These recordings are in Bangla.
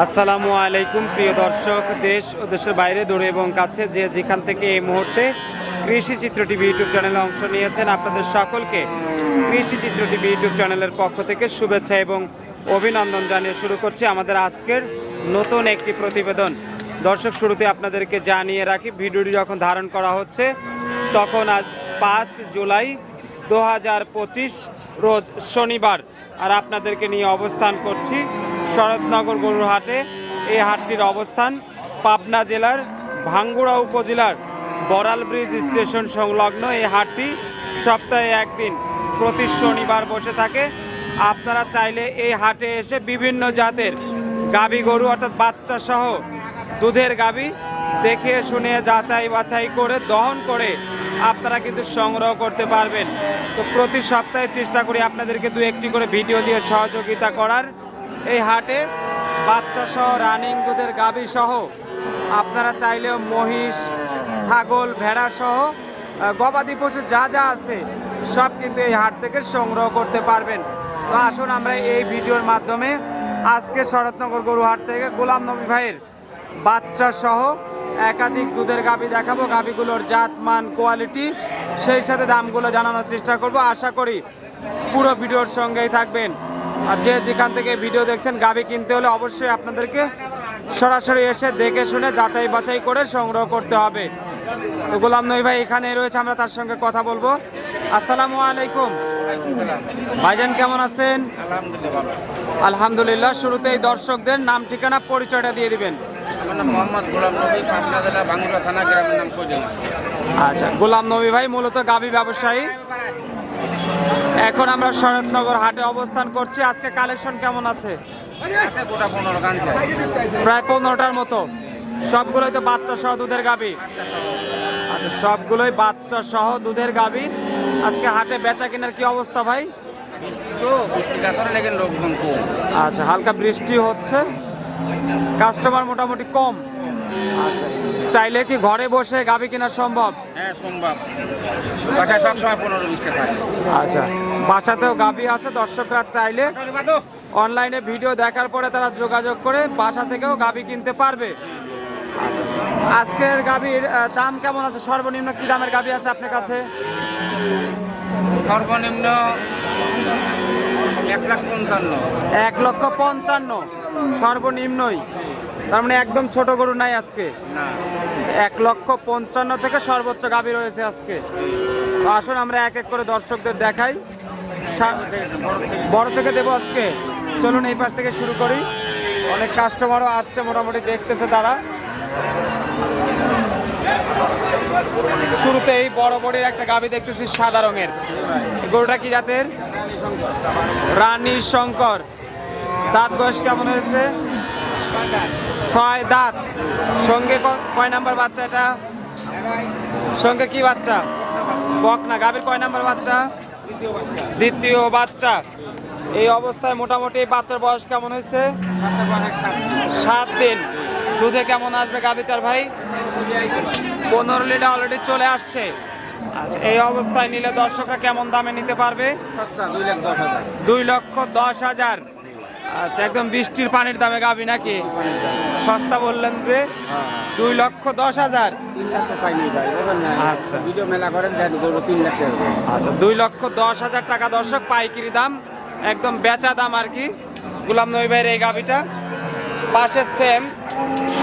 আসসালামু আলাইকুম প্রিয় দর্শক, দেশ ও দেশের বাইরে দূরে এবং কাছে যে যেখান থেকে এই মুহূর্তে কৃষি চিত্র টিভি ইউটিউব চ্যানেলে অংশ নিয়েছেন, আপনাদের সকলকে কৃষি চিত্র টিভি ইউটিউব চ্যানেলের পক্ষ থেকে শুভেচ্ছা এবং অভিনন্দন জানিয়ে শুরু করছি আমাদের আজকের নতুন একটি প্রতিবেদন। দর্শক, শুরুতে আপনাদেরকে জানিয়ে রাখি, ভিডিওটি যখন ধারণ করা হচ্ছে তখন আজ 5 জুলাই 2025 রোজ শনিবার, আর আপনাদেরকে নিয়ে অবস্থান করছি শরৎনগর গরুর হাটে। এই হাটটির অবস্থান পাবনা জেলার ভাঙ্গুড়া উপজেলার বড়াল ব্রিজ স্টেশন সংলগ্ন। এই হাটটি সপ্তাহে একদিন প্রতি শনিবার বসে থাকে। আপনারা চাইলে এই হাটে এসে বিভিন্ন জাতের গাভী গরু অর্থাৎ বাচ্চা সহ দুধের গাভী দেখে শুনে যাচাই বাছাই করে দহন করে আপনারা কিন্তু সংগ্রহ করতে পারবেন। তো প্রতি সপ্তাহে চেষ্টা করি আপনাদেরকে দু একটি করে ভিডিও দিয়ে সহযোগিতা করার। এই হাটে বাচ্চা সহ রানিং দুধের গাভী সহ আপনারা চাইলেও মহিষ, ছাগল, ভেড়া সহ গবাদি পশু যা যা আছে সব কিন্তু এই হাট থেকে সংগ্রহ করতে পারবেন। তো আসুন আমরা এই ভিডিওর মাধ্যমে আজকে শরৎনগর গরু হাট থেকে গোলাম নবী ভাইয়ের বাচ্চা সহ একাধিক দুধের গাভী দেখাবো। গাভীগুলোর জাত, মান, কোয়ালিটি, সেই সাথে দামগুলো জানানোর চেষ্টা করব। আশা করি পুরো ভিডিওর সঙ্গেই থাকবেন। আর যে যেখান থেকে ভিডিও দেখছেন, গাভী কিনতে হলে অবশ্যই আপনাদেরকে সরাসরি এসে দেখে শুনে যাচাই বাছাই করে সংগ্রহ করতে হবে। তো গোলাম নবী ভাই এখানে রয়েছে, আমরা তার সঙ্গে কথা বলবো। আসসালামু আলাইকুম ভাইজান, কেমন আছেন? আলহামদুলিল্লাহ। শুরুতেই দর্শকদের নাম, ঠিকানা, পরিচয়টা দিয়ে দিবেন। আচ্ছা, গোলাম নবী ভাই মূলত গাভী ব্যবসায়ী। এখন আমরা শরৎনগর হাটে অবস্থান করছি। আজকে কালেকশন কেমন আছে? প্রায় 15টার মতো। সবগুলোই তো বাচ্চা সহ দুধের গাভী? আচ্ছা, সবগুলোই বাচ্চা সহ দুধের গাভী। আজকে হাটে বেচা কেনার কি অবস্থা ভাই? আচ্ছা, হালকা বৃষ্টি হচ্ছে, কাস্টমার মোটামুটি কম। আচ্ছা, চাইলে কি ঘরে বসে গাভী কেনা সম্ভব? হ্যাঁ, সম্ভব। বাসায় সবসময় 15-20টা থাকে। আচ্ছা, বাসাতেও গাভী আছে। দর্শকরা চাইলে অনলাইনে ভিডিও দেখার পরে তারা যোগাযোগ করে বাসা থেকেও গাভী কিনতে পারবে। আচ্ছা, আজকের গাভীর দাম কেমন আছে? সর্বনিম্ন কি দামের গাভী আছে আপনার কাছে? সর্বনিম্ন 1,55,000। 1,55,000 সর্বনিম্নই? তার মানে একদম ছোট গরু নাই আজকে? না। 1,55,000 থেকে সর্বোচ্চ গাভী রয়েছে আজকে। তো আসুন আমরা এক এক করে দর্শকদের দেখাই। বড় থেকে দেবো আজকে। চলুন এই পাশ থেকে শুরু করি। অনেক কাস্টমারও আসছে, মোটামুটি দেখতেছে তারা। শুরুতে এই বড় বড়ের একটা গাভী দেখতেছি সাদা রঙের। গরুটা কি জাতের? রানী শঙ্কর। দাঁত বয়স কেমন হয়েছে? 6 দাঁত। সঙ্গে কয় নাম্বার বাচ্চা এটা? সঙ্গে কি বাচ্চা? বকনা। গাভীর কয় নাম্বার বাচ্চা? দ্বিতীয় বাচ্চা। এই অবস্থায় মোটামুটি এই বাচ্চার বয়স কেমন হয়েছে? 7 দিন। দুধে কেমন আসবে গাভীটার ভাই? 15 লিটার অলরেডি চলে আসছে। আচ্ছা, এই অবস্থায় নিলে দর্শকরা কেমন দামে নিতে পারবে? 2,10,000। আচ্ছা, একদম বৃষ্টির পানির দামে গাভী নাকি? সস্তা বললেন যে 2,10,000। আচ্ছা, ভিডিও মেলা করেন, 3 লাখ টাকা। আচ্ছা, 2,10,000 টাকা দর্শক, পাইকারি দাম, একদম বেচা দাম আর কি। গোলাম নবী ভাইয়ের এই গাভীটা। পাশে সেম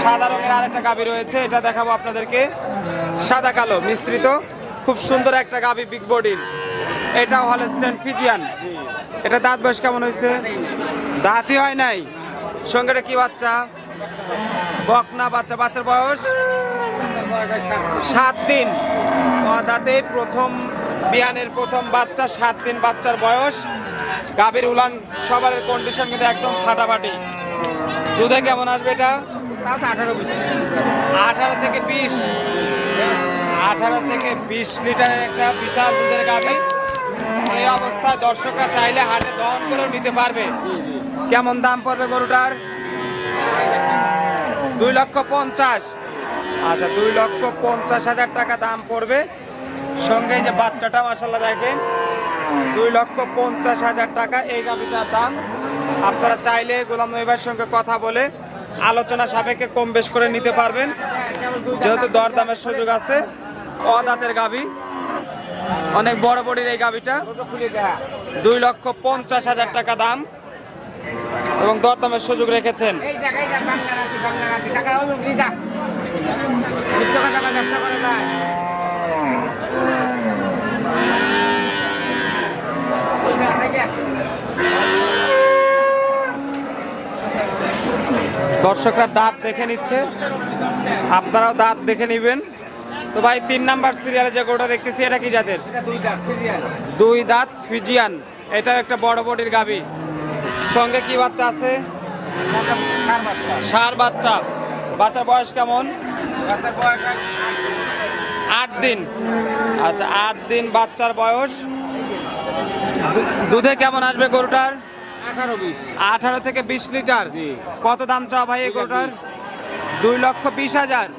সাদা রঙের আরেকটা গাভী রয়েছে, এটা দেখাবো আপনাদেরকে। সাদা কালো মিশ্রিত, খুব সুন্দর একটা গাভী, বিগ বডির। এটাও হলস্টাইন ফ্রিজিয়ান। এটা দাঁত বয়স কেমন হয়েছে? দাঁতই হয় নাই। সঙ্গেটা কি বাচ্চা? বকনা বাচ্চা। বাচ্চার বয়স 7 দিন। দাঁতে প্রথম বিয়ানের প্রথম বাচ্চা, 7 দিন বাচ্চার বয়স। গাভীর উলান সবার কন্ডিশন কিন্তু একদম ফাটাফাটি। দুধে কেমন আসবে এটা? 18 থেকে 20। 18 থেকে 20 লিটারের একটা বিশাল দুধের গাভী। এই অবস্থায় দর্শকরা চাইলে হাটে দহন করেও নিতে পারবে। কেমন দাম পড়বে গরুটার? 2,50,000। আচ্ছা, 2,50,000 টাকা দাম পড়বে। সঙ্গে যে বাচ্চাটা মাশাআল্লাহ দেখেন, 2,50,000 টাকা এই গাভীটার দাম। আপনারা চাইলে গোলাম নবী ভাইয়ের সঙ্গে কথা বলে আলোচনা সাপেক্ষে কম বেশ করে নিতে পারবেন, যেহেতু দরদামের সুযোগ আছে। অদাঁতের গাভী, অনেক বড় বডির এই গাভীটা 2,50,000 টাকা দাম এবং দরদামের সুযোগ রেখেছেন। দর্শকরা দাঁত দেখে নিচ্ছে, আপনারাও দাঁত দেখে নিবেন। তো ভাই 3 নাম্বার সিরিয়ালে যে গরুটা দেখতেছি এটা কি জাতের? 2 দাঁত ফিজিয়ান। এটা একটা বড় বডির গাভী, সঙ্গে কি বাচ্চা আছে? ষাঁড় বাচ্চা। বাচ্চার বয়স কেমন? 8 দিন। আচ্ছা, 8 দিন বাচ্চার বয়স। দুধে কেমন আসবে গরুটার? 18 থেকে 20 লিটার। কত দাম চাও ভাই এই গরুটার? 2,20,000।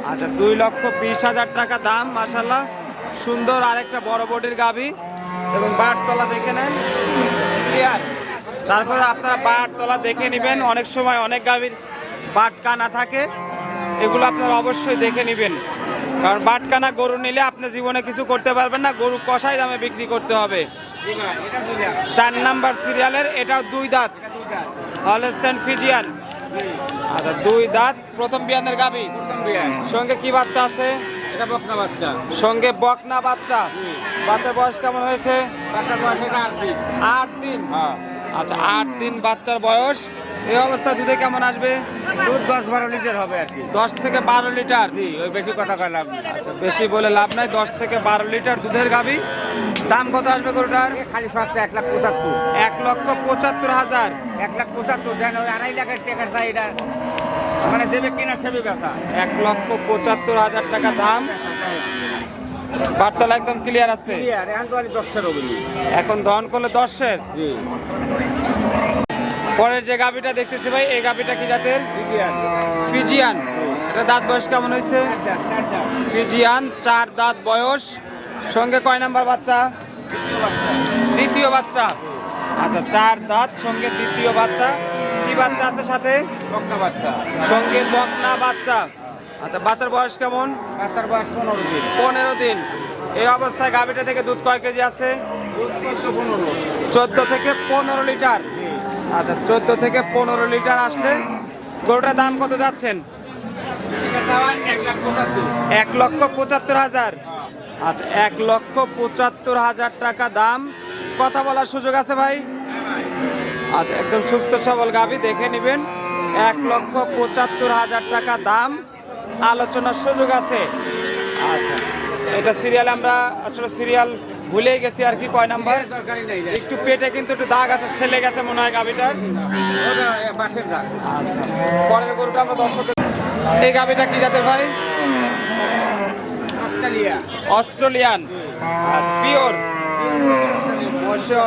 আচ্ছা, 2,20,000 টাকা দাম। মাশাআল্লাহ, সুন্দর আরেকটা বড় বডির গাভী এবং বাটতলা দেখে নেন, ক্লিয়ার। তারপরে আপনারা বাটতলা দেখে নেবেন। অনেক সময় অনেক গাভীর বাটকানা থাকে, এগুলো আপনারা অবশ্যই দেখে নেবেন, কারণ বাটকানা গরু নিলে আপনি জীবনে কিছু করতে পারবেন না, গরু কষাই দামে বিক্রি করতে হবে। 4 নাম্বার সিরিয়ালের এটাও 2 দাঁত হলস্টাইন ফিজিয়ান। আচ্ছা, 2 দাঁত, প্রথম বিয়ানের গাভী। সঙ্গে কি বাচ্চা আছে? এটা বকনা বাচ্চা। সঙ্গে বকনা বাচ্চা। বাচ্চার বয়স কেমন হয়েছে? বাচ্চার বয়স 8 দিন। 8 দিন। আচ্ছা, 8 দিন বাচ্চার বয়স। এই অবস্থা দুধে কেমন আসবে? দুধ 10-12 লিটার হবে আর কি। 10 থেকে 12 লিটার। ওই বেশি কথা কয় লাভ নেই। আচ্ছা, বেশি বলে লাভ নাই। 10 থেকে 12 লিটার দুধের গাভী। দাম কত আসবে গরুটার? খালি সস্তা 1,75,000। 1,75,000। 1,75,000 দেন, ওই 2.5 লাখের টাকা চাই এটা, মানে দেবে কিনা সেবে বেচা। 1,75,000 টাকা দাম। বাটতলা একদম ক্লিয়ার আছে। এখন তো 10-এর অভিযোগ। এখন দহন করলে 10-এর। পরের যে গাভীটা দেখতেছি ভাই, এই গাভীটা কি জাতের? ফিজিয়ান। এটা দাঁত বয়স কেমন হয়েছে? ফিজিয়ান, 4 দাঁত বয়স। সঙ্গে কয় নাম্বার বাচ্চা? দ্বিতীয় বাচ্চা। আচ্ছা, 4 দাঁত, সঙ্গে দ্বিতীয় বাচ্চা। কি বাচ্চা আছে সাথে? বকনা বাচ্চা। সঙ্গে বকনা বাচ্চা। আচ্ছা, বাচ্চার বয়স কেমন? বাচ্চার বয়স 15 দিন। 15 দিন। এই অবস্থায় গাভীটা থেকে দুধ কয় কেজি আছে? 14 থেকে 15 লিটার। আচ্ছা, 14 থেকে 15 লিটার আসলে গরুটার দাম কত যাচ্ছেন? 1,75,000। আচ্ছা, 1,75,000 টাকা দাম। কথা বলার সুযোগ আছে ভাই? আচ্ছা, একদম সুস্থ সবল গাভী, দেখে নেবেন। 1,75,000 টাকা দাম, আলোচনার সুযোগ আছে। আচ্ছা, এটা সিরিয়াল আমরা আসলে সিরিয়াল ভুলেই গেছি আর কি। কয় নাম্বার? একটু পেটে কিন্তু একটু দাগ আছে, ছেলে গেছে মনে হয় গাভীটার। আচ্ছা, পরের গরুটা আমরা দর্শকদের। এই গাভীটা কি জাতের ভাই? অস্ট্রেলিয়ান। আচ্ছা, পিওর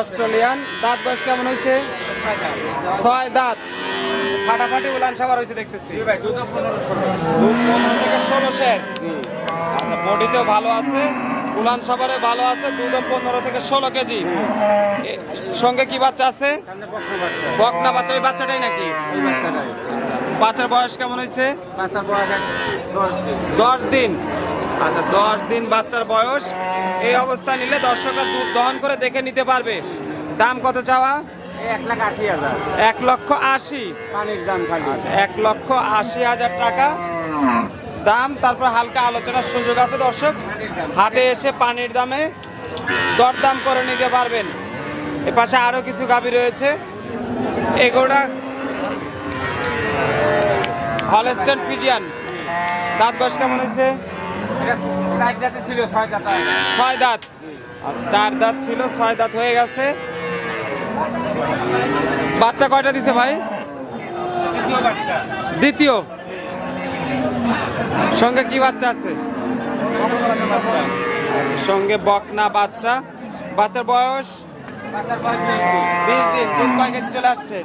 অস্ট্রেলিয়ান। দাঁত বয়স কেমন হয়েছে? 6 দাঁত। ফাটাফাটি উলান সাবার হয়েছে দেখতেছি। দুধ 15 থেকে 16-এর। আচ্ছা, বডিতেও ভালো আছে, উলান সাবারে ভালো আছে, দুধও 15 থেকে 16 কেজি। সঙ্গে কি বাচ্চা আছে? বকনা বাচ্চা। ওই বাচ্চাটাই নাকি? বাচ্চার বয়স কেমন হয়েছে? 10 দিন। আচ্ছা, 10 দিন বাচ্চার বয়স। এই অবস্থা নিলে দর্শকরা দুধ দহন করে দেখে নিতে পারবে। দাম কত চাওয়া? 1,80,000। 1,80,000। পানির দাম খালি। আচ্ছা, 1,80,000 টাকা দাম। তারপর হালকা আলোচনার সুযোগ আছে দর্শক। হাটে এসে পানির দামে দরদাম করে নিতে পারবেন। এ পাশে আরো কিছু গাভী রয়েছে। এগুলোটা হলস্টাইন ফিজিয়ান। দাঁত বয়স কেমন হয়েছে? 4 দাঁত ছিল, 6 দাঁত। 6 দাঁত। আচ্ছা, 4 দাঁত ছিল, 6 দাঁত হয়ে গেছে। বাচ্চা কয়টা দিছে ভাই? দ্বিতীয়। সঙ্গে কি বাচ্চা আছে? আচ্ছা, সঙ্গে বকনা বাচ্চা। বাচ্চার বয়স 20 দিন। দুধ কয় কেজি চলে আসছে?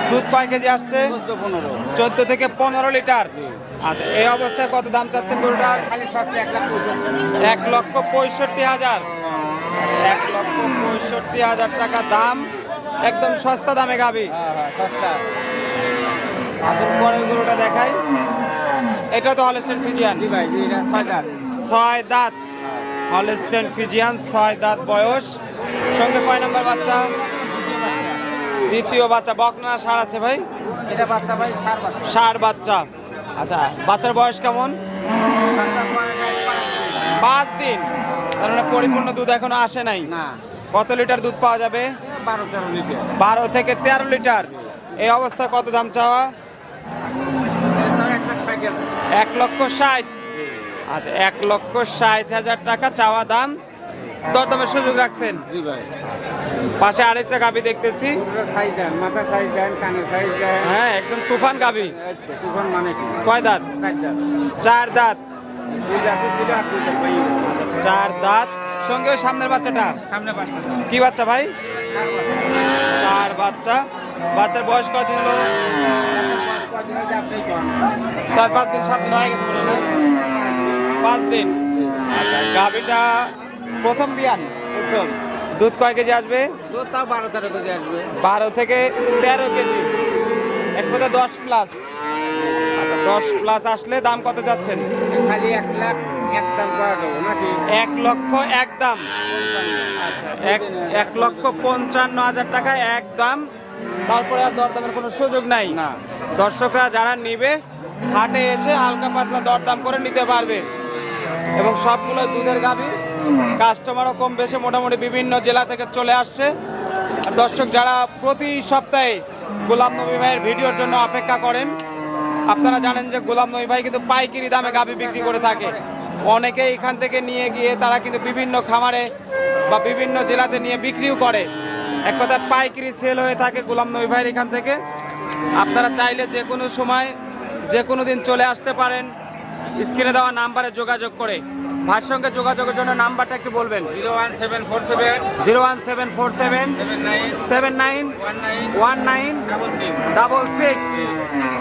দুধ কয় কেজি আসছে? 14 থেকে 15 লিটার। আচ্ছা, এই অবস্থায় কত দাম চাচ্ছেন গরুটার? 1,65,000। 1,65,000 টাকা দাম, একদম সস্তা দামে গাভী। আসুন পরের গরুটা দেখাই। এটা তো হলস্টেইন ফ্রিজিয়ান। জি ভাই, জি এটা 6 দাঁত। 6 দাঁত হলস্টেইন ফ্রিজিয়ান, 6 দাঁত বয়স। সঙ্গে কয় নাম্বার বাচ্চা? দ্বিতীয় বাচ্চা। বকনা ষাঁড় আছে ভাই? এটা বাচ্চা ভাই, সার বাচ্চা। ষাঁড় বাচ্চা। আচ্ছা, বাচ্চার বয়স কেমন? বাচ্চা বয়স 5 দিন। তার মানে পরিপূর্ণ দুধ এখনো আসে নাই। না, কত লিটার দুধ পাওয়া যাবে? 12-13 লিটার। 12 থেকে 13 লিটার। এই অবস্থায় কত দাম চাওয়া? 1,60,000। 1,60,000। আচ্ছা, 1,60,000 টাকা চাওয়া দাম। দরদামের সুযোগ রাখছেন? জি ভাই। পাশে আরেকটা গাভী দেখতেছি। পুরো সাইজ দেন, মাথা সাইজ দেন, কানের সাইজ দেন। হ্যাঁ, একদম তুফান গাভী। আচ্ছা, তুফান মানে কি? কয় দাঁত? 4 দাঁত। 4 দাঁত। 2 দাঁত ছিল আর 2 দাঁত পাইয়ে গেছে। 4 দাঁত। সঙ্গে ওই সামনের বাচ্চাটা সামনে 5টা দাঁত। কি বাচ্চা ভাই? সার বাচ্চা। ষাঁড় বাচ্চা। বাচ্চার বয়স কদিন হলো? বাচ্চার বয়স কদিন হয়েছে আপনি কোন? 4-5 দিন 7 দিন হয়ে গেছে মনে হয়। 5 দিন। আচ্ছা, গাভীটা প্রথম বিয়ান। প্রথম। দুধ কয় কেজি আসবে? দুধ তাও 12-13 কেজি আসবে। 12 থেকে 13 কেজি। এক কথা 10 প্লাস। আচ্ছা, 10 প্লাস আসলে দাম কত যাচ্ছেন? খালি 1 লাখ একদম করা দেবো নাকি? 1 লক্ষ একদম। আচ্ছা, 1,55,000 টাকা একদম। তারপরে আর দরদামের কোনো সুযোগ নাই। না। দর্শকরা যারা নিবে হাটে এসে হালকা পাতলা দরদাম করে নিতে পারবে। এবং সবগুলো দুধের গাভী। কাস্টমারও কম বেশি মোটামুটি বিভিন্ন জেলা থেকে চলে আসছে। আর দর্শক যারা প্রতি সপ্তাহে গোলাম নবী ভাইয়ের ভিডিওর জন্য অপেক্ষা করেন, আপনারা জানেন যে গোলাম নবী ভাই কিন্তু পাইকারি দামে গাভী বিক্রি করে থাকে। অনেকে এখান থেকে নিয়ে গিয়ে তারা কিন্তু বিভিন্ন খামারে বা বিভিন্ন জেলাতে নিয়ে বিক্রিও করে। এক কথায় পাইকারি সেল হয়ে থাকে গোলাম নবী ভাইয়ের এখান থেকে। আপনারা চাইলে যে কোনো সময় যে কোনো দিন চলে আসতে পারেন স্ক্রিনে দেওয়া নাম্বারে যোগাযোগ করে। ভাইয়ের সঙ্গে যোগাযোগের জন্য নাম্বারটা একটু বলবেন। 01747 01747 79 19 66।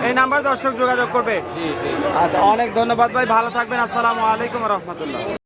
এই নাম্বার দর্শক যোগাযোগ করবে। জি জি। আচ্ছা, অনেক ধন্যবাদ ভাই, ভালো থাকবেন। আসসালামু আলাইকুম রহমতুল্লাহ।